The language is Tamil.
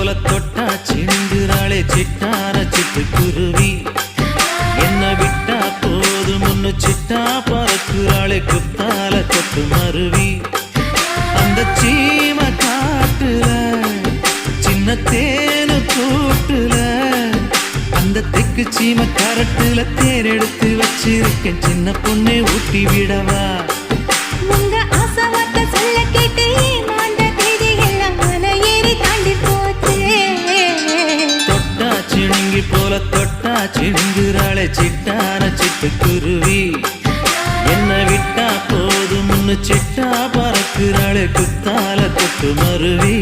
போல தொட்டா சிணுங்குறாளே சிட்டான சிட்டுக்குருவி. என்ன விட்டா போதும் முன்னு சிட்டா பறக்குறாளே குத்தால கொட்டு மருவி. அந்த சீம காட்டுல சின்ன தேனு கூட்டுல அந்த தெக்கு சீம கரட்டுல தேர் எடுத்து வச்சிருக்கேன் சின்ன பொண்ணே ஊட்டி விடவா. உங்க ஆசவார்த்தை சொல்ல கேட்டு ஏமாந்த தேதி எல்லாம் மலை ஏறி தாண்டி போச்சு. தொட்டா சிணுங்கி போல தொட்டா சிணுங்குறாளே சிட்டான சிட்டுக்குருவி. என்ன விட்டா போதும் முன்னு சிட்டா பறக்குறாளே குத்தால கொட்டு மருவி.